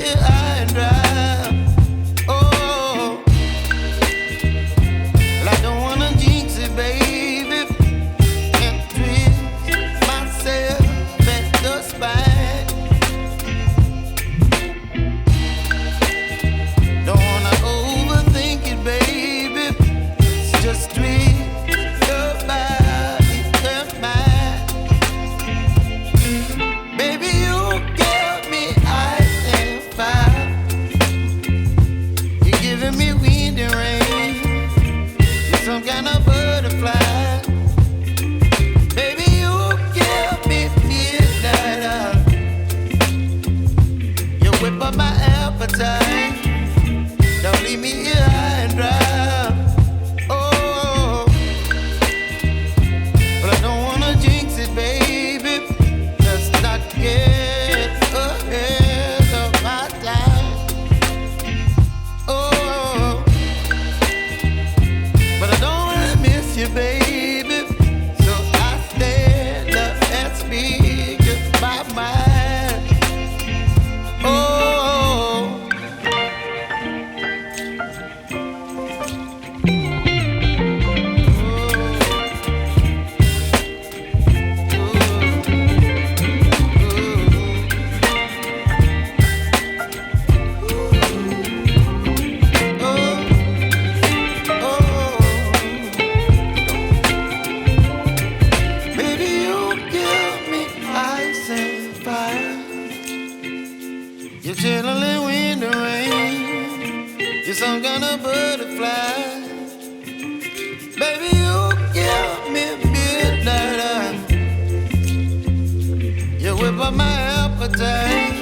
here high and dry. Oh, well, I don't wanna jinx it, baby, and twist myself at the spine. Don't wanna overthink it, baby. It's just twist your body and mine. Baby, you give me ice and fire. You're giving me wind and rain. You're some kind of butterfly. Baby, you give me midnight. You whip up my appetite. Don't leave me here high and dry. Oh, but I don't wanna jinx it, baby. Let's not get ahead of my time. Oh, but I don't wanna miss you, baby. So I stand up and speak my mind. Oh. Baby, you give me ice and fire. You're chilling wind and rain. You're some kind of butterfly. Baby, you give me midnight. You whip up my appetite.